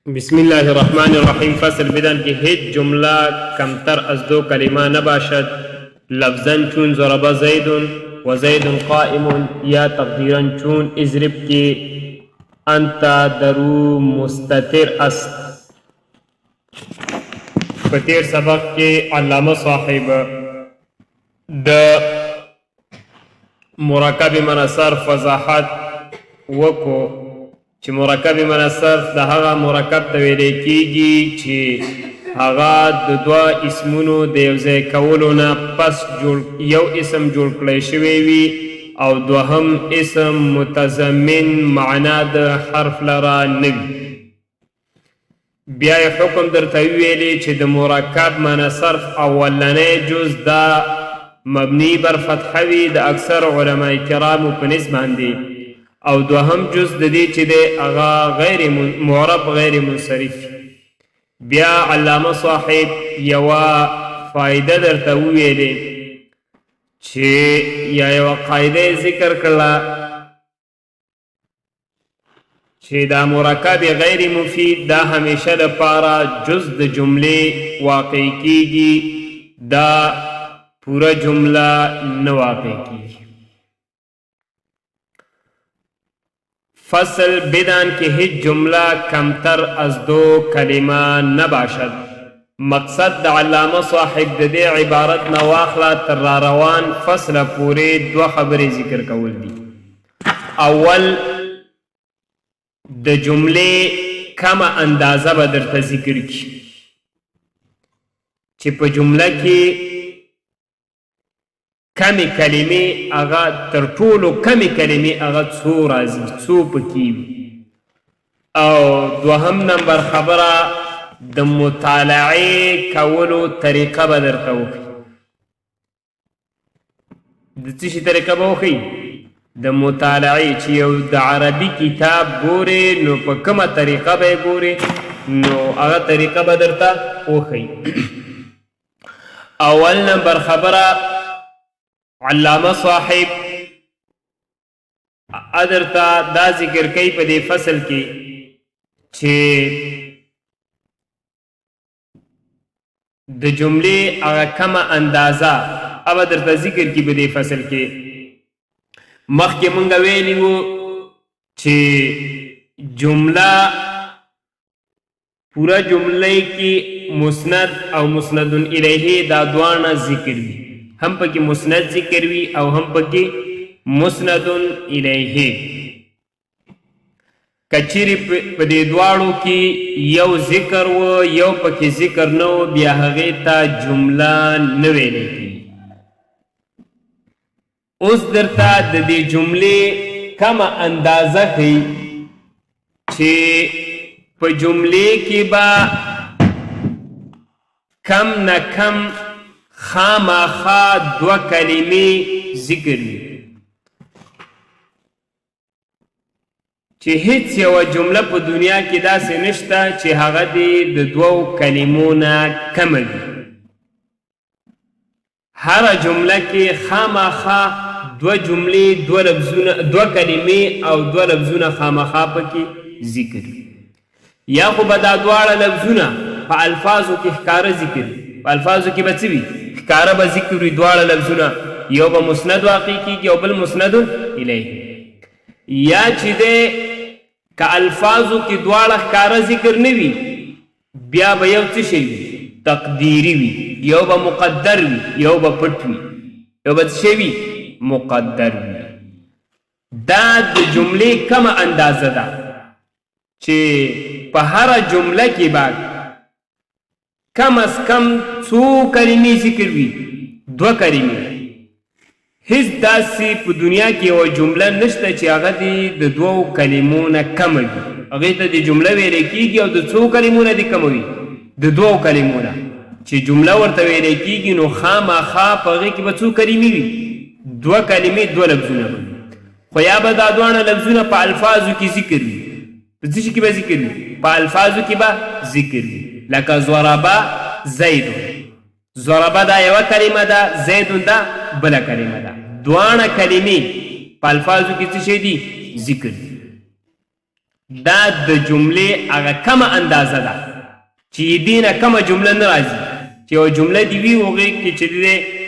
بسم الله الرحمن الرحیم. فصل بدن که هیچ جمله کمتر از دو کلمه نباشد. لفظا چون ضرب زید و زید قائم، یا تقدیرا چون اضرب که انت درو مستتر است. په تیر سبق کې علامه صاحب د مرکب من صرف وضاحت وکړو چې مرکب من صرف د هغه مرکب ته ویل کېږي چې هغه د دوه اسمونو د یو ځای کولو نه پس یو اسم جوړ کړی شوی وي او دوهم اسم متضمن معنا د حرف لره نه وي. بیا یې حکم درته ویلی چې د مرکب من صرف اولنی جز دا مبنی بر فتحه وي د اکثر علماء کرامو په نسب باندې، او دوهم جز د دې چې دی هغه غیر معرب غیر منصرف. بیا علامه صاحب یوه فایده درته وویلې چې یا یوه قاعده ذکر کړله چې دا مرکب غیر مفید دا همیشه لپاره جز د جملې واقع کیږي، دا پورا جمله نه واقع کیږي. فصل بدان که هیچ جمله کمتر از دو کلمه نباشد. مقصد د علامه صاحب د دې عبارت نه واخله تر را روان فصل پورې دوه خبرې ذکر کول دي. اول د جملې کمه اندازه به درته ذکر کی چې په جمله کې کمی کلمې هغه تر ټولو کمی کلمې هغه څو راځي، څو پکې وي. او دوهم نمبر خبره د مطالعې کولو طریقه به درته وښي. د څه شي طریقه به وښي؟ د مطالعې چې یو د عربي کتاب ګورې نو په کومه طریقه به یې ګورې نو هغه طریقه به درته وښي. اول نمبر خبره علامه صاحب ادرتا دا ذکر کوي په دې فصل کې چې د جملې هغه کمه اندازه اب درته ذکر کی په دې فصل کې. مخکې مونږ ویلي وو چې جمله پورا جمله کې مسند او مسند الیه دا دواړه ذکر دي، هم پکې مسند ذکر وي او هم پکې مسند الیه. کچری په دې دواړو کې یو ذکر و یو پکې ذکر نه و، بیا هغې ته جمله نه ویلی کېږي. اوس درته د دې جملې کمه اندازه ښیي چې په جملې کې به کم نه کم خامخا دوه کلمې ذکر وي، چې هیڅ یوه جمله په دنیا کې داسې نشته چې هغه دې د دوو کلمو نه کمه وي. هره جمله کې خامخا دوه جملې دوه لفظونه دوه کلمې او دوه لفظونه خامخا پکې ذکر وي. یا خو به دا دواړه لفظونه په الفاظو کې ښکاره ذکر وي، په الفاظو کې به څه وي؟ ښکاره به ذکر وي دواړه لفظونه، یو به مسند واقع کېږي او بل مسند الیه. یا چې دی که الفاظو کې دواړه ښکاره ذکر نه وي بیا به یو څه شی وي؟ تقدیري وي، یو به مقدر وي یو به پټ وي، یو به څه شی وي؟ مقدر وي. دا د جملې کمه اندازه ده چې په هره جمله کې به کم از کم څو کلمې ذکر وي؟ دوه کلمې. هیڅ داسې په دنیا کې یوه جمله نشته چې هغه دې د دوو کلمو نه کمه وي. هغې ته د جمله ویلی کېږي او د څو کلمو نه دې کمه وي؟ د دوو کلمو نه. چې جمله ورته ویلی کېږي نو خامخا په هغې کې به څو کلمې وي؟ دوه کلمې دوه لفظونه به وي. خو یا به دا دواړه لفظونه په الفاظو کې ذکر وي. په څه شي کې به ذکر وي؟ په الفاظو کې به ذکر وي. لکه ضربه زید، ضربه دا یوه کلمه ده، زید دا بله کلمه ده. دواړه کلمې په الفاظو کې څه شی دي؟ ذکر دي. دا د جملې هغه کمه اندازه ده چې دې نه کمه جمله نه راځي چې یوه جمله دې وي هغې کې چې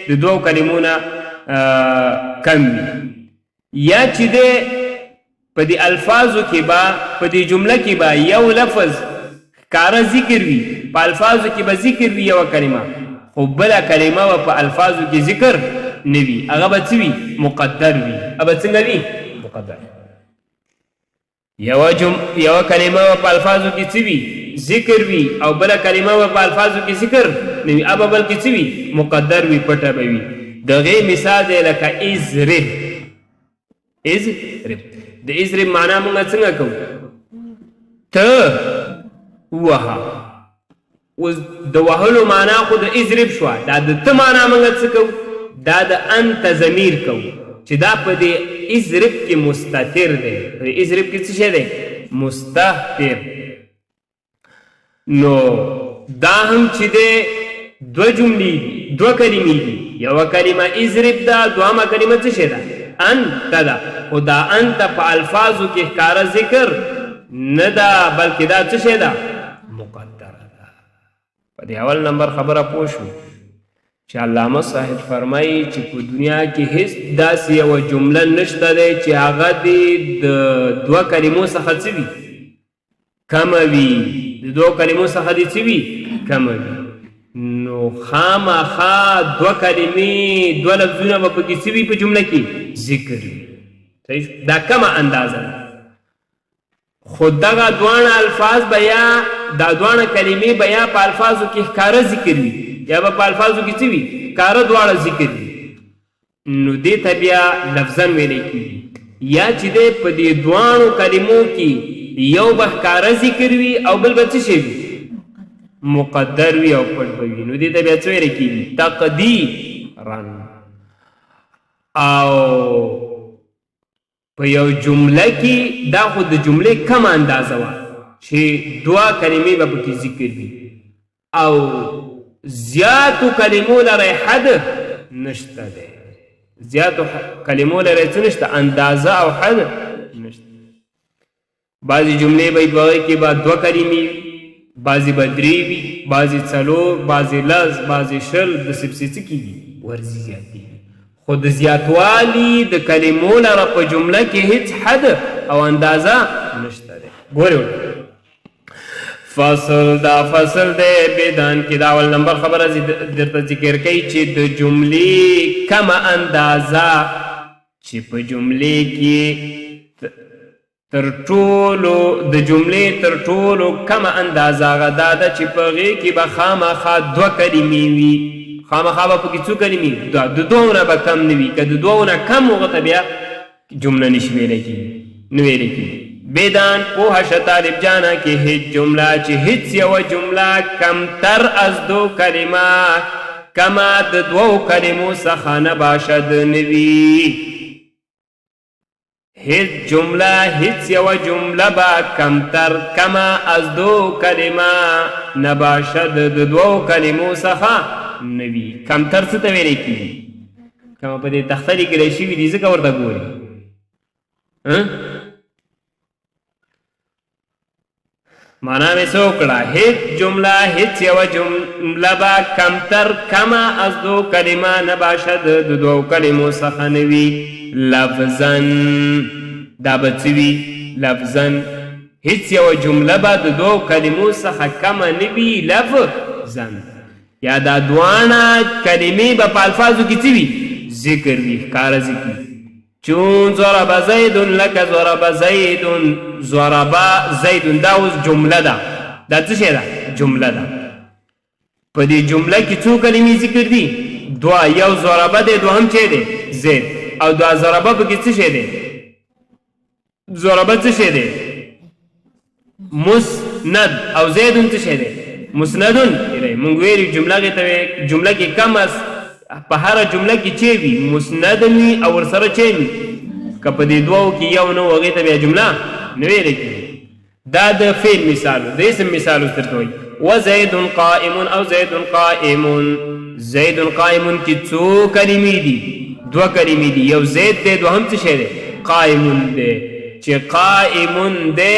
د دوو کلمو نه کم وي یا چې دی په دې الفاظو کې به په دې جمله کې به یو لفظ ښکاره ذکر وي په الفاظو کې به ذکر وي یوه کلمه خو بله کلمه به په الفاظو کې ذکر نه وي هغه به څه وي مقدر وي هغه به څنګه وي مقدر یوه کلمه به په الفاظو کې څه وي ذکر وي او بله کلمه به په الفاظو کې ذکر نه وي هغه به بلکې څه وي مقدر وي پټه به وي د هغې مثال دی لکه اضرب د اضرب معنا مونږ څنګه کوو ته ووهه اوس د وهلو معنا خو د اضرب شوه دا د ته معنا مونږ څه کوو دا د انت ضمیر کوو چې دا په دې اضرب کې مستتر دی په اضرب کې څه شی دی مستتر نو دا هم چې دی دوه جملې دي دوه کلمې دي یوه کلمه اضرب ده دوهمه کلمه څه شی ده انت ده خو دا انت په الفاظو کې ښکاره ذکر نه ده بلکې دا څه شی ده مقدره ده په دې اول نمبر خبره پوه شو چې علامه صاحب فرمایي چې په دنیا کې هیڅ داسې یوه جمله نشته دی چې هغه دې د دوه کلمو څخه څه وي کمه وي د دوه کلمو څخه دې څه وي کمه وي نو خامخا دوه کلمې دوه لفظونه به پکې څه وي په جمله کې ذکر وي دا کمه اندازه ده خو دغه دواړه الفاظ به یا دا دواړه کلمې به یا په الفاظو کې ښکاره ذکر وي یا به په الفاظو کې څه وي ښکاره دواړه ذکر وي نو دې ته بیا لفظن ویلی کېږي یا چې دی په دې دواړو کلمو کې یو به ښکاره ذکر وي او بل به څه شی وي مقدر وي او پټ به وي نو دې ته بیا څه ویلی کېږي تقدیرا او په یو جمله کې دا خو د جملې کم اندازه وه چې دوه کلمې به پکې ذکر وي او زیاتو کلمو لري حد نشته دی زیاتو کلمو لري څه نشته اندازه او حد نشته بعضې جملې به په هغې کې به دوه کلمې وي بعضې به درې وي بعضې څلور بعضې لس بعضې شل داسې پسې څه کېږي ورځي زیاتېږي خو د زیاتوالي د کلمو لره په جمله کې هیڅ حد او اندازه نشته دی ګورې فصل دا فصل دی بیدان کې دا اول نمبر خبره درته ذکر کوي چې د جملې کمه اندازه چې په جملې کې تر ټولو د جملې تر ټولو کمه اندازه هغه دا ده چې په هغې کې به خامخا دوه کلمې وي خامخا به پکې څو کلمې د دوو نه به کم نه وي که د دوو نه کم هغه ته بیا جمله نشي ویلی کېږي نه ویلی کېږي بیدان پوه شه طالب جانه کې هیڅ جمله چې هیڅ یوه جمله کمتر از دو کلمه کما د دوو کلمو څخه نه باشد نه وي هیڅ جمله هیڅ یوه جمله به کمتر کما از دو کلمه نه باشد د دوو کلمو څخه نه وي کمتر څه ته ویلی کېږي کمه په دې تخته لیکلی شوي دي ځکه ورته ګوري معنا مې څه وکړه هیڅ جمله هیڅ یوه جمله به کمتر کمه از دو کلمه نه باشد د دوو کلمو څخه نه وي لفظن دا به څه وي لفظن هیڅ یوه جمله به د دوو کلمو څخه کمه نه وي لفظن یا دا دواړه کلمې به په الفاظو کې څه وي ذکر وي ښکاره ذکر چون ضرب زید لکه ضرب زید ضرب زید دا اوس جمله ده دا څه شی ده جمله ده په دې جمله کې څو کلمې ذکر دي دوه یو ضربه دی دوهم چی دی زید او دا ضربه پکې څه شی دی ضربه څه شی دی مسند او زید څه شی دی مسندون مونږ ویلي جمله کې کم از په هره جمله کې چې وي مسند وي او ورسره چې وي که په دې دوو کې یو نه و هغې ته بیا جمله نه ویلی کېږي دا د فعل مثال د اسم مثال اوس درته وایي وزید قائم او زید قائمون زید قائمون کې څو کلمې دي دوه کلمې دي یو زید دی دوهم څه شی دی قائمون دی چې قائمون دی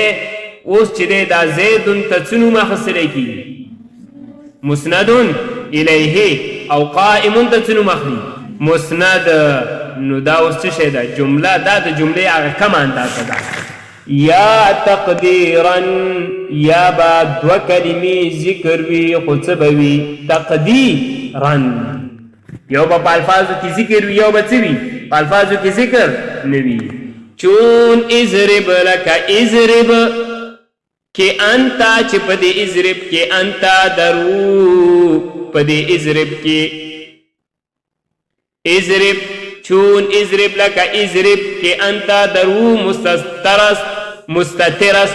اوس چې دی دا زیدن ته څه نوم اخیستلی کېږي؟ مسندن الیه. او قائمون ته څه نوم اخلي؟ مسند. نو دا اوس څه شی ده؟ جمله. دا د جملې هغه کومه اندازه ده. یا تقدیرا، یا با دوه کلمې ذکر وي خو څه به وي؟ تقدیرا. یو به په الفاظو کې ذکر وي، یو به څه وي؟ په الفاظو کې ذکر نه وي. چون اضرب لک اضرب کې انتا، چې په دې اضرب کې انتا درو، په دې اضرب کې اضرب، چون اضرب لک اضرب کې انتا درو مستترس،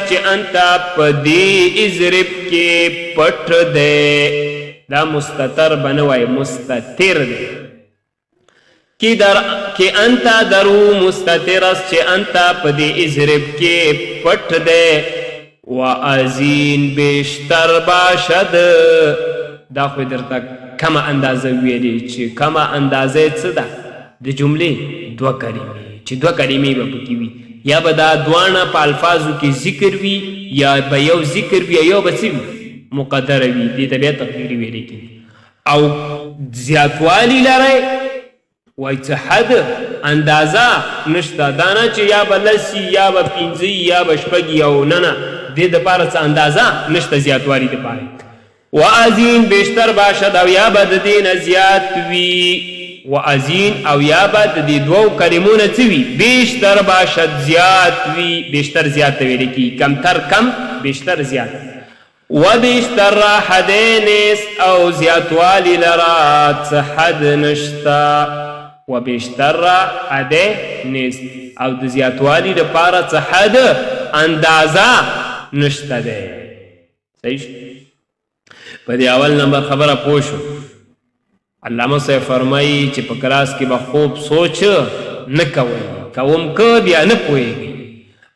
چې انتا په دې اضرب کې پټ دی. دا مستتر بنوای، مستتر دی. کې انتا درو مستترس، چې انتا په دې اضرب کې پټ دی. و ازین بیشتر باشد، دا خو درته کمه اندازه ویلې چې کمه اندازه څه ده؟ د جملې دوه کلمې، چې دوه کلمې به پکې وي، یا به دا دواړه په الفاظو کې ذکر وي، یا به یو ذکر وي، یو به څه وي؟ مقدره وي. دې ته بیا تقدیري ویلې کېږي. او زیاتوالی لرئ وایي څه حد اندازه نشته. دا نه چې یا به لس یا به پنځه یا به شپږ یا نه، دې دپاره څه اندازه نشته زیاتوالي دپاره. و ازین بیشتر باشد، او یا به د دې نه زیات وي. و ازین او یا به د دې دوو کلمو نه څه وي؟ بیشتر باشد، زیات وي. بیشتر زیات ته ویل کېږي، کمتر کم، بیشتر زیات. و بیشتر را حدی نیست، او زیاتوالی لرا څه حد نشته. و بیشتر را حدی نیست، او د زیاتوالی لپاره څه حد اندازه نشته دی. صحیح شو؟ په دې اول نمبر خبره پوه شو. علامه صاحب فرمایي چې په کلاس کې به خوب سوچ نه کوئ، کوم که بیا نه پوهېږئ.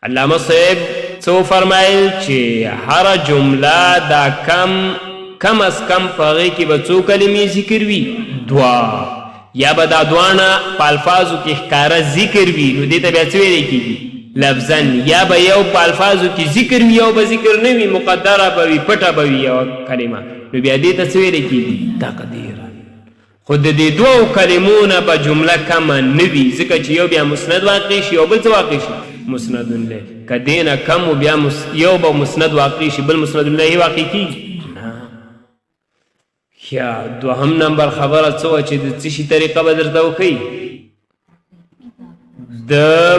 علامه صاحب څه فرمایل چې هره جمله دا کم از کم په هغې کې به څو کلمې ذکر وي؟ دوه. یا به دا دواړه په الفاظو کې ښکاره ذکر وي، نو دې ته بیا څه ویلی کېږي؟ لفظا. یا به یو په الفاظو کې ذکر وي، یو به ذکر نه وي، مقدره به وي، پټه به وي یو کلمه، نو بیا دې ته څه ویلی کېږي؟ تقدیرا. خو د دې دوو کلمو نه به جمله کمه نه وي، ځکه چې یو بیا مسند واقع شي او بل څه واقع شي؟ مسند له. که دې نه کم بیا یو به مسند واقع شي، بل مسند له واقع کېږي نه. یا دوهم نمبر خبره څه وه چې د څه شي طریقه به درته وښیي؟ د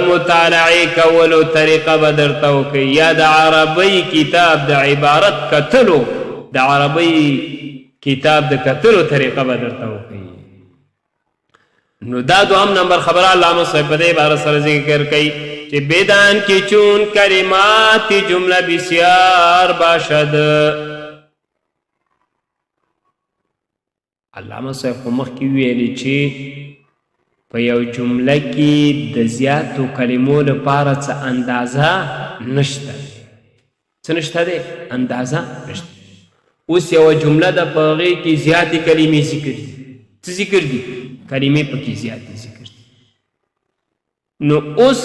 مطالعې کولو طریقه به درته وښیي، یا د عربی کتاب د عبارت کتلو، د عربی کتاب د کتلو طریقه به درته وښیي. نو دا دوهم نمبر خبره علامه صاحب په دې عبارت سره ذکر کوي چې بدان کې چون کلمات جمله بسیار باشد. علامه صاحب خو مخکې ویلي چې په یو جمله کې د زیاتو کلمو لپاره څه اندازه نشته. څه نشته دی؟ اندازه نشته. اوس یوه جمله ده په هغې کې زیاتې کلمې ذکر دي. څه ذکر دي؟ کلمې پکې زیاتې ذکر دي. نو اوس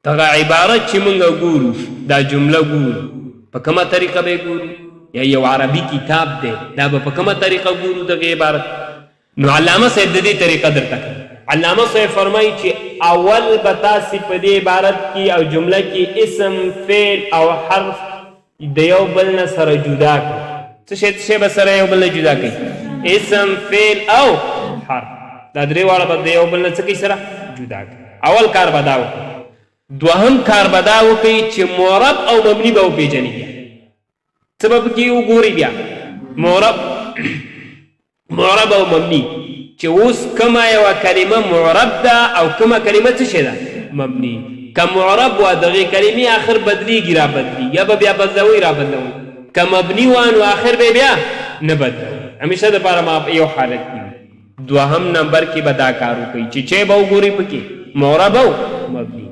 دغه عبارت چې موږ ګورو، دا جمله ګورو، په کومه طریقه به ګورو؟ یا یو عربي کتاب دی، دا به په کومه طریقه ګورو دغه عبارت؟ نو علامه صاحب د دې طریقه درته کوي. علامه صاحب فرمایي چې اول به تاسې په دې عبارت کې او جمله کې اسم، فعل او حرف د یو بل نه سره جدا کړئ. څه شی به سره یو بل نه جدا کوي؟ اسم، فعل او حرف. دا درې واړه به د یو بل نه څه کوي؟ سره جدا کوي. اول کار به دا وکړي. دوهم کار به دا وکړي چې معرب او مبني به وپېژني. بیا څه به پکې وګورئ؟ بیا معرب او مبني، چې اوس کومه یوه کلمه معرب ده او کومه کلمه څه شی ده؟ مبني. که معرب وه دغې کلمې آخر بدلیږي، را بدلي، یا به بیا بدلوئ را بدلوئ. که مبني وه نو آخر به بیا نه بدلوئ، همیشه دپاره ما یو حالت کې. دوهم نمبر کې به دا کار وکړئ چې چی به وګورئ پکې؟ معرب او مبني.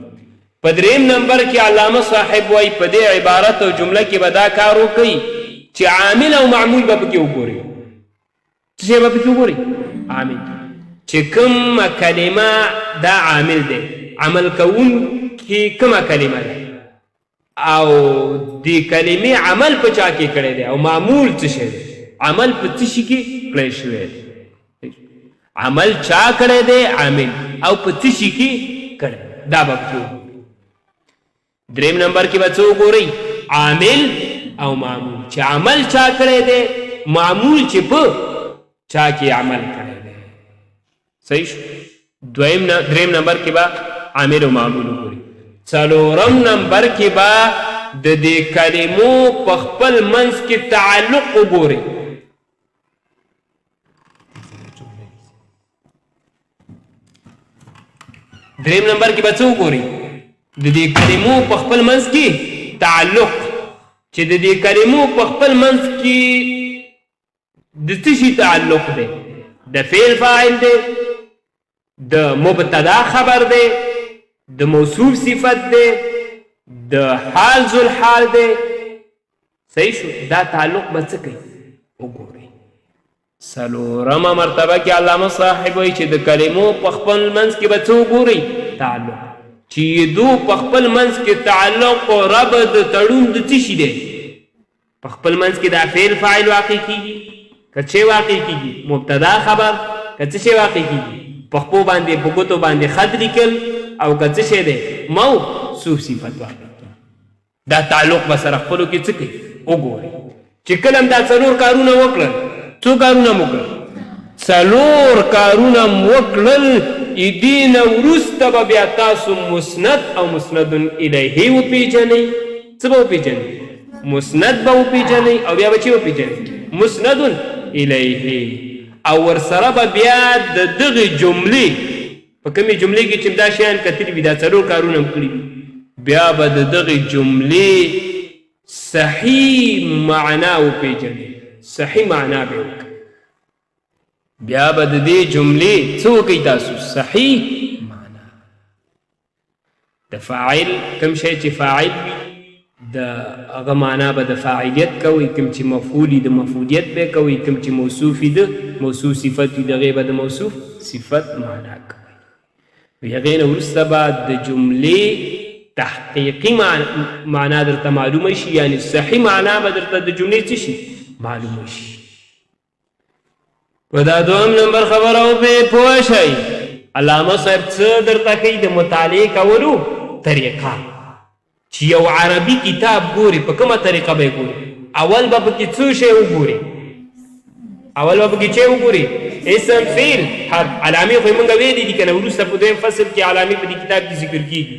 په دریم نمبر کې علامه صاحب وایي په دې عبارت او جمله کې به دا کار وکړئ چې عامل او معمول به پکې وګورئ. څه شی به پکې وګورئ؟ عامل. چې کومه کلمه دا عامل دی، عمل کوونکې کومه کلمه ده، او دې کلمې عمل په چا کې کړی دی او معمول څه شی دی عمل په څه شي کې کړی شوی دی عمل چا کړی دی عامل او په څه شي کې کړی دا به پکې دریم نمبر کې به څه وګورئ عامل او معمول چې عمل چا کړی دی معمول چې په چا کې عمل کړی دی صحیح شو دریم نمبر کې به عامل او معمول وګورئ څلورم نمبر کې به د دې کلمو په خپل منځ کې تعلق وګورئ دریم نمبر کې به څه وګورئ د دې کلمو په خپل منځ کې تعلق چې د دې کلمو په خپل منځ کې د څه شي تعلق دی د فعل فاعل دی د مبتدا خبر دی د موصوف صفت دی د حال ذو الحال دی صحیح شو دا تعلق به څه کوي وګورئ څلورمه مرتبه کې علامه صاحب وایي چې د کلمو په خپل منځ کې به څه وګورئ تعلق چې دو په خپل منځ کې تعلق او ربط تړون د څه شي دی په خپل منځ کې دا فعل فاعل واقع کیږي که څه واقع کیږي مبتدا خبر که څه واقع کیږي په خپل باندې په ګوتو باندې خط لیکل او که څه شی دی موصوف صفت واقع کیږي دا تعلق به سره خپلو کې څه کوي وګورئ چې کله دا څلور کارونه وکړل څو کارونه مو وکړل څلور کارونه مو وکړل دې نه وروسته به بیا تاسو مسند او مسند الیه وپېژنئ څه به وپېژنئ مسند به وپېژنئ او بیا به چې وپېژنئ مسند الیه او ورسره به بیا د دغې جملې په کومې جملې کې چې دا شیان کتلي وي دا څلور کارونه هم کړي وي بیا به د دغې جملې صحیح معنا وپېژنئ صحیح معنا به وکړئ بیا به د دې جملې څه وکئ تاسو صحیح معنا د فاعل کوم شی چې فاعل وي د هغه معنا به د فاعلیت کوئ کوم چې مفعول وي د مفعولیت به کوئ کوم چې موصوف وي د موصوف صفت وي د هغې به د موصوف صفت معنا کوئ هغې نه وروسته به د جملې تحقیقي معنا درته معلومه شي یعنې صحیح معنا به درته د جملې څه شي معلومه شي و دا دوم نمبر خبره او پې پوه شئ علامه صاحب څه درته کوي د مطالعې کولو طریقه چې یو عربي کتاب ګوري په کومه طریقه به یې ګوري اول به پکې څه شی وګوري اول به پکې څه وګوري اسم فعل حرف علامې خو یې مونږ ویلي دي که نه وروسته په دویم فصل کې علامې په دې کتاب کې ذکر کېږي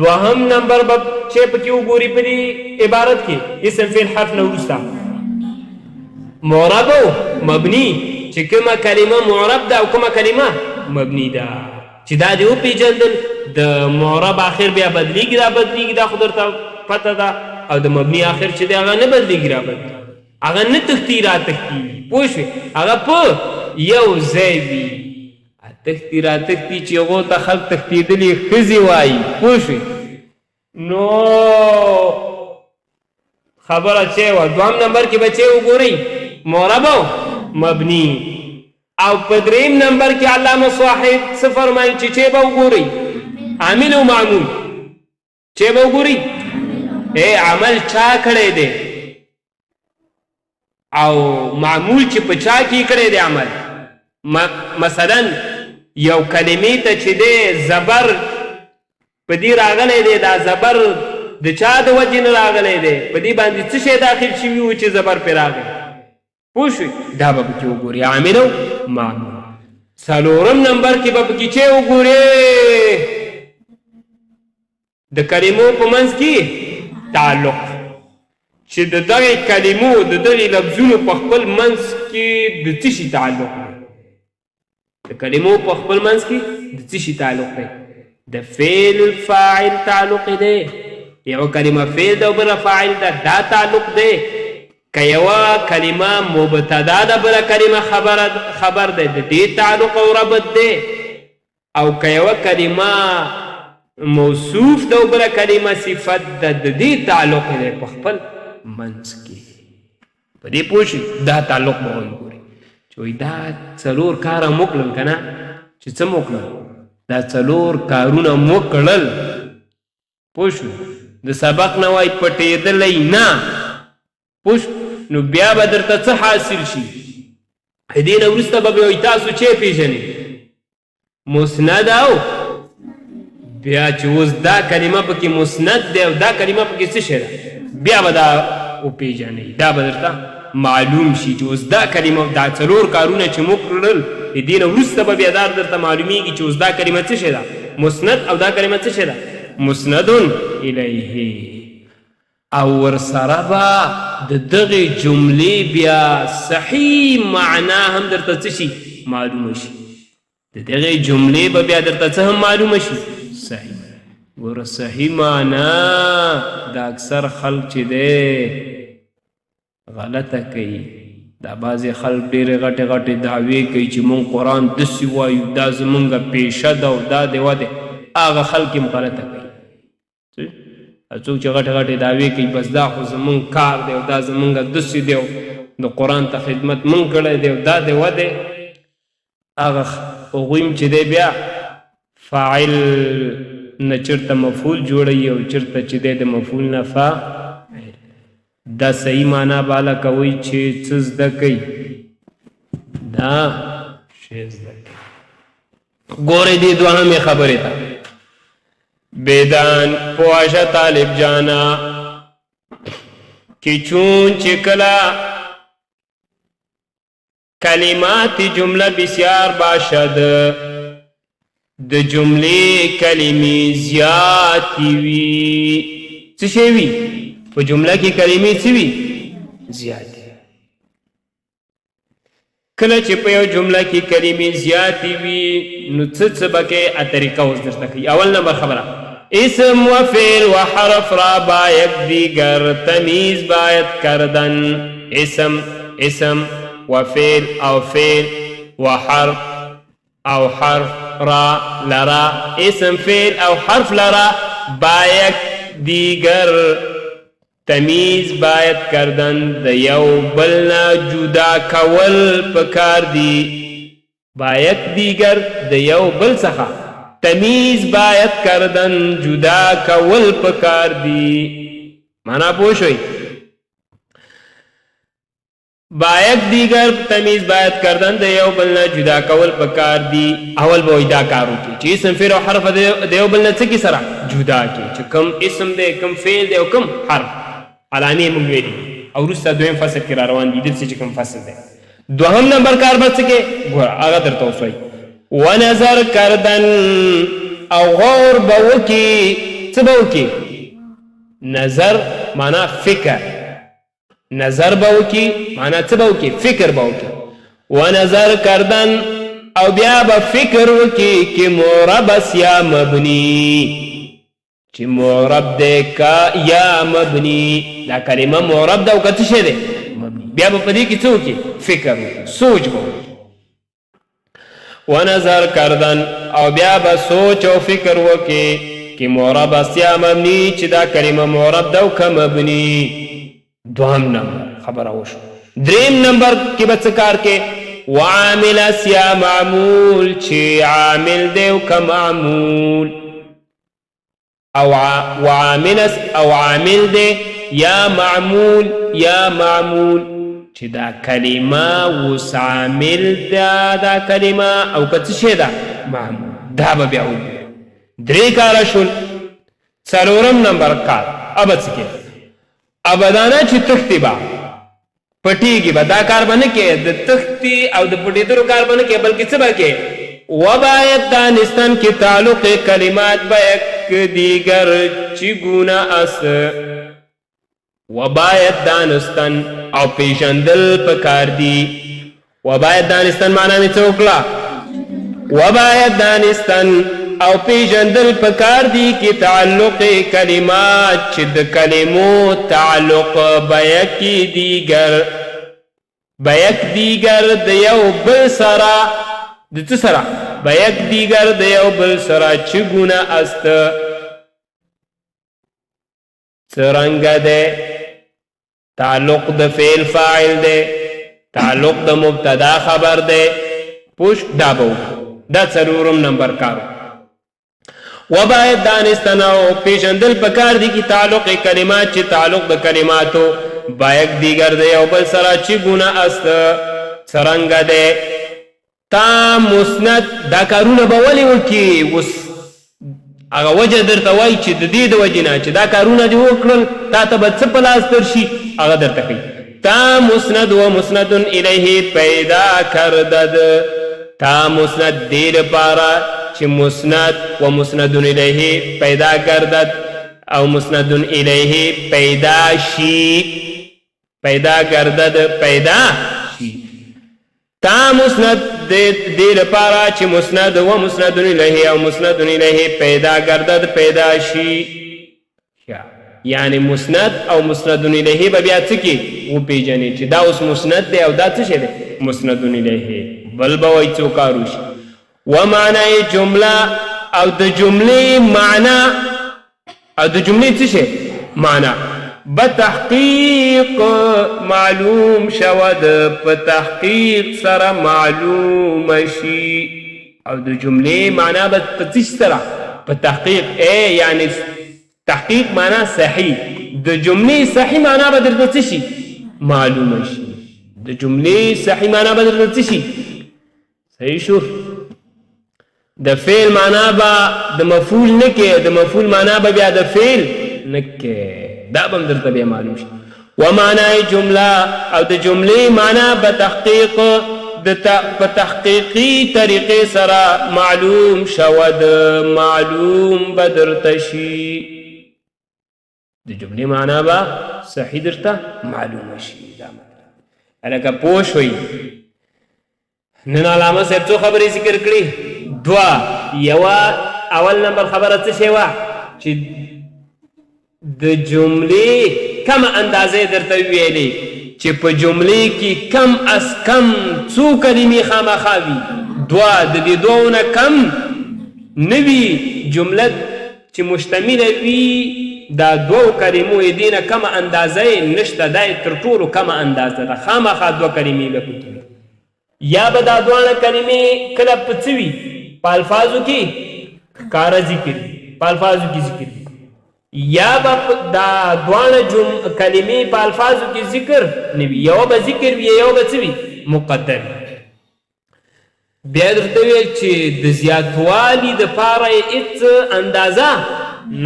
دوهم نمبر به چې پکې وګوري په دې عبارت کې اسم فعل حرف نه وروسته معرب او مبني چې کومه کلمه معرب ده او کومه کلمه مبني ده چې دا دې وپېژندل د معرب آخر بیا بدلیږي را بدلیږي دا خو درته پته ده او د مبني آخر چې دی هغه نه بدلیږي را بدلیږي هغه نه تښتي را تښتي پوه شوې هغه په یو ځای وي تښتي را تښتي چې هغو ته خلک تښتېدلې ښځې وایي پوه شوې نو خبره چې وه دوهم نمبر کې به چې وګورئ معرب او مبني او په دریم نمبر کې علامه صاحب څه فرمایي چې به وګورئ عامل او معمول چې به وګورئ عمل چا کړی دی او معمول چې په چا کې کړی دی عمل مثلا یو کلمې ته چې دی زبر په دې راغلی دی دا زبر د چا د وجې نه راغلی دی په دې باندې څه شی داخل شوي و چې زبر پرې راغلی پوه شوئ دا به پکې وګورئ عامل او معمول څلورم نمبر کې به پکې چې وګورئ د کلمو په منځ کې تعلق چې د دغې کلمو د دغې لفظونو په خپل منځ کې د څه شي تعلق دی د کلمو په خپل منځ کې د څه شي تعلق دی د فعل الفاعل تعلق دی یو کلمه فعل ده او بله فاعل ده دا تعلق دی که یوه کلمه مبتدا ده بله کلمه خبر ده د دې تعلق او ربط دی او که یوه کلمه موصوف ده او بله کلمه صفت ده د دې تعلق دی په خپل منځ کې په دې پوه شئ دا تعلق به وګورئ چې وایي دا څلور کاره مو کړل که نه چې څه مو کړل دا څلور کارونه مو کړل پوه شو د سبق نه وای پټېدلی نه پوه نو بیا به درته څه حاصل شي دې نه وروسته به وایي تاسو چې پیژنئ مسند او بیا چې اوس دا کلمه پکې مسند دی او دا کلمه پکې څه شی ده بیا به دا وپېژنئ دا به درته معلوم شي چې اوس دا کلمه دا څلور کارونه چې موږ کړل د دې نه وروسته به بیا دا درته معلومیږي چې اوس دا کلمه څه شی ده مسند او دا کلمه څه شی ده مسند الیه او ورسره به د دغې جملې بیا صحیح معنا هم درته څه شي معلومه شي د دغې جملې به بیا درته څه هم معلومه شي صحیح ګوره صحیح معنا د اکثر خلک چې دی غلطه کوي دا بعضې خلک ډېرې غټې غټې دعوې کوي چې مونږ قرآن داسې وایو دا زمونږ پیشه ده او دا دی ودې هغه خلک هم غلطه کوي څوک چې غټې غټې دعوې کوي بس دا خو زمونږ کار دی او دا زمونږ داسې دی او د قرآن ته خدمت مونږ کړی دی او دا دی ودې هغه هغوی هم چې دی بیا فاعل نه چېرته مفعول جوړوي او چېرته چې دی د مفعول نه فاعل دا صحیح معنا بالا کوي چې څه زده کوي دا شی زده کوي ګورې دې دوهمې خبرې ته بیدان پوهشه طالب جانا که چون چې کله کلمات جمله بسیار باشد د جملې کلمې زیاتې وي څه شی وي په جمله کې کلمې څه وي زیاتې کله چې په یو جمله کې کلمې زیاتې وي نو څه به کې طریقه اوس درته کوي اول نمبر خبره اسم و فعل و حرف را با یکدیگر تمیز باید کردن اسم و فعل او فعل و حرف او حرف را لرا اسم فعل او حرف لرا با یکدیگر تمیز باید کردن د یو بل نه جدا کول پکار دی با یکدیگر د یو بل څخه تمیز باید کردن جدا کول پکار دی معنا پوه شئ با یکدیگر تمیز باید کردن د یو بل نه جدا کول پکار دی اول به دا کار وکړي چې اسم فعل او حرف د یو بل نه څه کې سره جدا کړي چې کوم اسم دی کوم فعل دی او کوم حرف علانې موږ ویلي او وروسته دویم فصل کې را روان دي دلته چې کوم فصل دی دوهم نمبر کار به څه کې ګوره هغه درته اوس وایي و نظر کردن او غور به وکړي څه به وکړي نظر معنا فکر نظر به وکړي معنا څه به وکړي فکر به وکړي و نظر کردن او بیا به فکر وکړي که معرب است یا مبني چې معرب دی که یا مبني دا کلمه معرب ده او که څه شی دی بیا به په دې کې څه وکړي فکر وکړي سوچ به وکړي و نظر کردن او بیا به سوچ او فکر وکړي که معرب است یا مبني چې دا کلمه معرب ده او که مبني دوهم نمبر خبره وشو دریم نمبر کې به څه کار کې وعامل است یا معمول چې عامل دی او که معمول او وعامل است او عامل دی یا معمول چې دا کلمه اوس عامل ده دا کلمه او که څه شی ده معمول دا به بیا وګورو درې کاره شول څلورم نمبر کار ابه څه کې ابدانه چې تختی به پټیږي به دا کار به نه کې د تختی او د پټېدلو کار به نه کې بلکې څه به کې وباید دانستن که تعلق کلمات به یک دیگر چگونه است وباید دانستن او پیژندل پکار دی وباید دانستن معنا می څه وکړه وباید دانستن او پیژندل پکار دی که تعلق کلمات چې د کلمو تعلق به یک دیگر د یو بل سره د څه سره به یک دیگر د یو بل سره چگونه است څرنګه ده تعلق د فعل فاعل ده تعلق د مبتدا خبر ده پوش دا به دا څلورم نمبر کارو وباید دانستنه او پیژندل پکار دي کې تعلق کلمات چې تعلق د کلماتو باید دیگر دی او بل سره چې ګونه است څرنګه دی تا مسند دا کارونه به ولې وکړي اوس هغه وجه درته وایي چې د دې د وجې نه چې دا کارونه دې وکړل تا ته به څه په لاس درشي هغه درته کوي تا مسند و مسند الیه پیدا کردد تا مسند دې لپاره چې مسند و مسند الیه پیدا گردد او مسند الیه پیدا شی پیدا گردد پیدا شی تا مسند دې لپاره چې مسند و مسند الیه او مسند الیه پیدا گردد پیدا شی یعنی مسند او مسند الیه به بیا څه کې وپېژنې چې دا اوس مسند دی او دا څه شی دی مسند الیه بل به وایي څو کارو شي ومعنی جمله او د جملې معنا او د جملې څه شی معنا بتحقیق معلوم شود په تحقیق سره معلوم شي او د جملې معنا به په څه سره په تحقیق یعنی تحقیق معنا صحیح د جملې صحیح معنا به درته څه شي معلوم شي د جملې صحیح معنا به درته څه شي صحیح شو د فعل معنا به د مفعول نه کې د مفعول معنا به بیا د فعل نه کې دا به درته بیا معلوم شي ومعنی جمله او د جملې معنا به تحقیق په تحقیقي طریقې سره معلوم شود معلوم به درته شي د جملې معنا به صحیح درته معلوم شي دا مطلب هلکه پوه شوئ نن علامه صاحب څو خبرې ذکر کړي دوا یوه اول نمبر خبره څه شی وه چې د جملې کم اندازې درته ویلې چې په جملې کې کم از کم څو کلمې خامخا وي دوا د دې دوو نه کم نه وي جمله چې مشتمله وي دا دوو کلمو یې دې نه کمه اندازه یې نشته دا یې تر ټولو کمه اندازه ده خامخا دوه کلمې به پکې وي یا به دا دواړه کلمې کله په څه وي په الفاظو کې ښکاره ذکر وي په الفاظو کې ذکر وي یا به دا دواړه کلمې په الفاظو کې ذکر نه وي یوه به ذکر وي یوه به څه وي مقدر بیا درته ویل چې د زیاتوالي دپاره یې هېڅ اندازه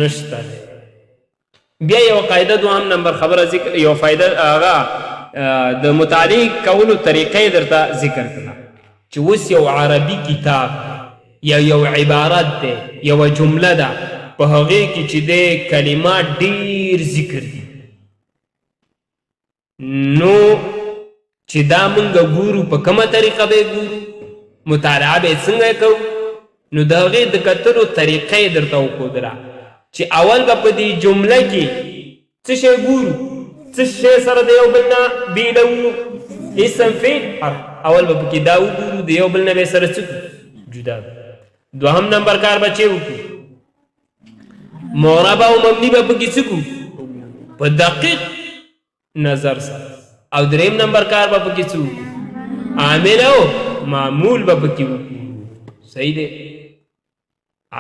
نشته بیا یو قاعده دوهم نمبر خبره ذکر یو فایده هغه د مطالعې کولو طریقې درته ذکر کړه چې اوس یو عربي کتاب یا یو عبارت دی یوه جمله ده په هغې کې چې دی کلمات ډېر ذکر دي نو چې دا مونږ ګورو په کومه طریقه به ګورو مطالعه به یې څنګه کوو نو د هغې د کتلو طریقه یې درته وښودله چې اول به په دې جمله کې څه شی ګورو څه شی سره د یو بل نه بېلوو اسم فعل حرف اول به پکې دا وګورو د یو بل نه به سره څه جدا دوهم نمبر کار به چې وکړو معرب او مبني به پکې څه کړو په دقیق نظر سره او دریم نمبر کار به پکې څه وکړو عامل او معمول به پکې وکړو صحیح دی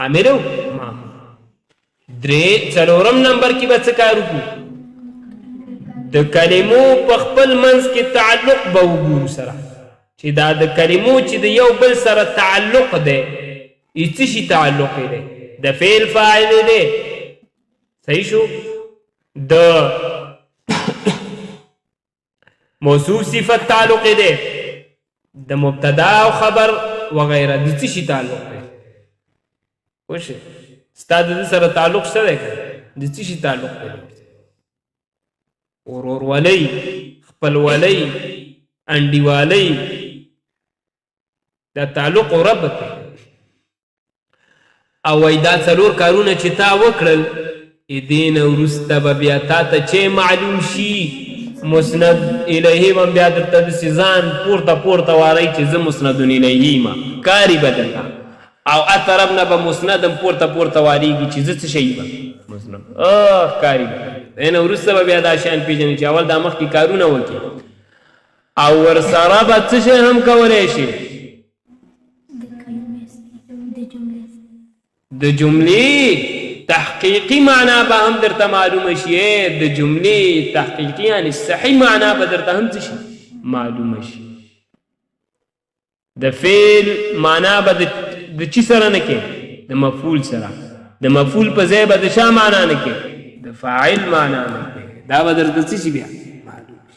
عامل او معمول څلورم نمبر کې به څه کار وکړو د کلمو په خپل منځ کې تعلق به وګورو سره چې دا د کلمو چې د یو بل سره تعلق دی څه شي تعلق دی د فعل فاعل دی صحیح شو د موصوف صفت تعلق دی د مبتدا او خبر وغیره د څه شي تعلق دی وشه ستا د سره تعلق شته دی د څه شي تعلق دی ورورولۍ خپلولۍ انډیوالۍ دا تعلق او ربط دی او وای دا څلور کارونه چې تا وکړل دې نه وروسته به بیا تا ته چې معلوم شي مسند الیه به بیا درته داسې ځان پورته واری چې زه مسند الیه یم کاري به درته او اطرف نه به مسندم پورته واریږي چې زه څه شی به مسند کاري به دې نه وروسته به بیا دا شیان پېژنې چې اول دا مخکې کارونه وکړي او ورسره به څه شی هم کولی شي د جملې تحقیقی معنا به هم درته معلومه شي، د جملې تحقیقی یعنی صحیح معنا به درته هم څه شي معلومه شي. د فعل معنا به د چی سره نه کې؟ د مفعول سره. د مفعول په ځای به د چا معنا نه کې؟ د فاعل معنا نه کې. دا به درته څه شي بیا